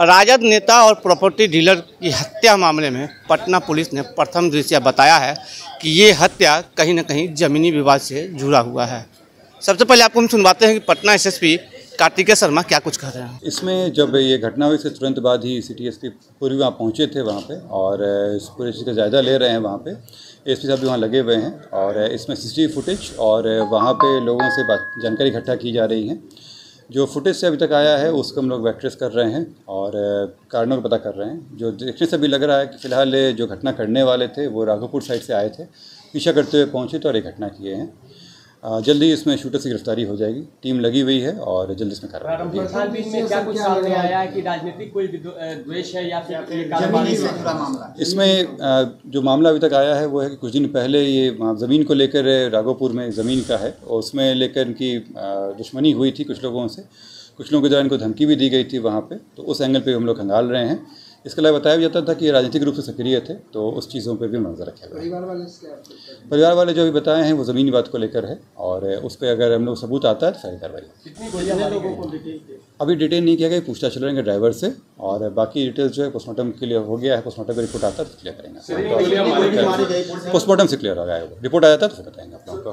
राजद नेता और property dealer की हत्या मामले में पटना पुलिस ने प्रथम दृष्टया बताया है कि ये हत्या कहीं न कहीं ज़मीनी विवाद से जुड़ा हुआ है। सबसे पहले आपको हम सुनवाते हैं कि पटना एसएसपी कार्तिकेय शर्मा क्या कुछ कह रहे हैं। इसमें जब ये घटना हुई इसके तुरंत बाद ही सिटी एसपी पूर्वी वहाँ पहुँचे थे वहाँ पे और इस पूरी चीज़ का जायज़ा ले रहे हैं। वहाँ पे एसपी साहब भी वहाँ लगे हुए हैं और इसमें सीसीटीवी फुटेज और वहाँ पे लोगों से जानकारी इकट्ठा की जा रही है। जो फुटेज से अभी तक आया है उसको हम लोग ट्रेस कर रहे हैं और कारणों का पता कर रहे हैं। जो देखने से भी लग रहा है कि फ़िलहाल जो घटना करने वाले थे वो राघोपुर साइड से आए थे, पीछा करते हुए पहुँचे तो और एक घटना किए हैं। जल्दी इसमें शूटर की गिरफ्तारी हो जाएगी, टीम लगी हुई है और जल्दी इसमें कार्रवाई होगी। इसमें क्या कुछ सामने आया है कि राजनीतिक कोई द्वेष है या फिर इसमें जो मामला अभी तक आया है वो है कि कुछ दिन पहले ये ज़मीन को लेकर राघोपुर में ज़मीन का है और उसमें लेकर इनकी दुश्मनी हुई थी कुछ लोगों से। कुछ लोगों के द्वारा इनको धमकी भी दी गई थी वहाँ पे, तो उस एंगल पे हम लोग खंगाल रहे हैं। इसके अलावा बताया भी जाता था कि ये राजनीतिक रूप से सक्रिय थे, तो उस चीज़ों पे भी नजर रखा गया। परिवार वाले जो भी बताए हैं वो ज़मीनी बात को लेकर है और उस पर अगर हम लोग सबूत आता है तो सारी कार्रवाई। अभी डिटेल नहीं किया गया, पूछताछ चल रही ड्राइवर से और बाकी डिटेल्स जो है पोस्टमार्टम के लिए हो गया है। पोस्टमार्टम का रिपोर्ट आता है तो क्लियर करेंगे। पोस्टमार्टम से क्लियर हो गया, रिपोर्ट आ जाता है तो फिर बताएंगे आप लोगों को।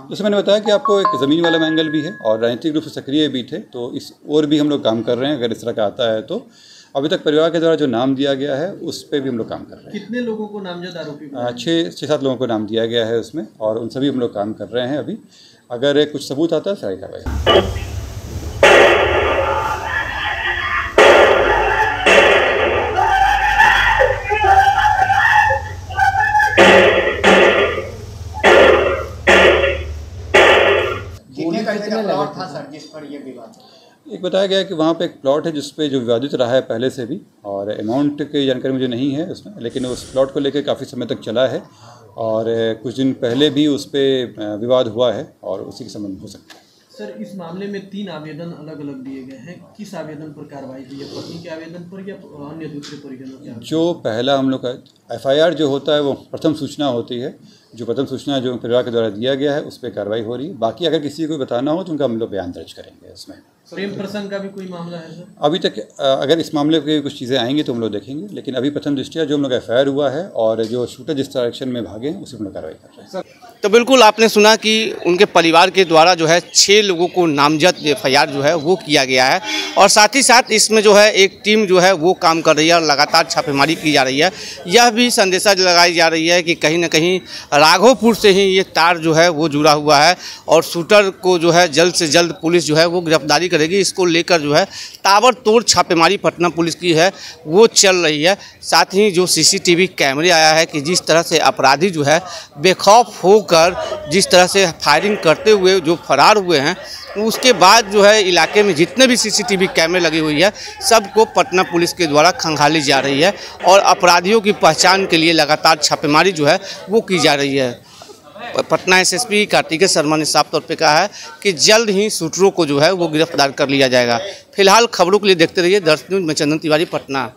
जैसे मैंने बताया कि आपको एक ज़मीन वाला एंगल भी है और राजनीतिक रूप से सक्रिय भी थे, तो इस और भी हम लोग काम कर रहे हैं। अगर इस तरह का आता है तो अभी तक परिवार के द्वारा जो नाम दिया गया है उस पर भी हम लोग काम कर रहे हैं। कितने लोगों को नामजद आरोपी? 6-7 लोगों को नाम दिया गया है उसमें और उन सभी हम लोग काम कर रहे हैं। अभी अगर कुछ सबूत आता है सारी कार्रवाई। प्लॉट था सर जिस पर ये विवाद? एक बताया गया कि वहाँ पे एक प्लॉट है जिस पे जो विवादित रहा है पहले से भी, और अमाउंट की जानकारी मुझे नहीं है उसमें, लेकिन उस प्लॉट को लेकर काफ़ी समय तक चला है और कुछ दिन पहले भी उस पर विवाद हुआ है और उसी के संबंध हो सकता है। सर, इस मामले में 3 आवेदन अलग अलग दिए गए हैं, किस आवेदन पर कार्रवाई हुई है? पत्नी के आवेदन पर या अन्य दूसरे परिजनों के? जो पहला हम लोग का FIR जो होता है वो प्रथम सूचना होती है। जो प्रथम सूचना जो परिवार के द्वारा दिया गया है उस पर कार्रवाई हो रही है। बाकी अगर किसी को बताना हो तो उनका हम लोग बयान दर्ज करेंगे। इसमें प्रेम प्रसंग का भी कोई मामला है सर? अभी तक अगर इस मामले की कुछ चीज़ें आएंगी तो हम लोग देखेंगे, लेकिन अभी प्रथम दृष्टिया जो हम लोग FIR हुआ है और जो शूटर जिस डायरेक्शन में भागे उसी पर हम लोग कार्रवाई कर रहे हैं। तो बिल्कुल आपने सुना कि उनके परिवार के द्वारा जो है 6 लोगों को नामजद FIR जो है वो किया गया है और साथ ही साथ इसमें जो है एक टीम जो है वो काम कर रही है और लगातार छापेमारी की जा रही है। यह भी संदेशा लगाई जा रही है कि कहीं ना कहीं राघोपुर से ही ये तार जो है वो जुड़ा हुआ है और शूटर को जो है जल्द से जल्द पुलिस जो है वो गिरफ्तारी करेगी। इसको लेकर जो है ताबड़तोड़ छापेमारी पटना पुलिस की है वो चल रही है। साथ ही जो CCTV कैमरे आया है कि जिस तरह से अपराधी जो है बेखौफ होकर जिस तरह से फायरिंग करते हुए जो फरार हुए हैं, उसके बाद जो है इलाके में जितने भी CCTV कैमरे लगी हुई है सबको पटना पुलिस के द्वारा खंगाली जा रही है और अपराधियों की पहचान के लिए लगातार छापेमारी जो है वो की जा रही है। पटना SSP कार्तिकेय शर्मा ने साफ तौर पे कहा है कि जल्द ही शूटरों को जो है वो गिरफ्तार कर लिया जाएगा। फिलहाल खबरों के लिए देखते रहिए दर्श न्यूज में चंदन तिवारी, पटना।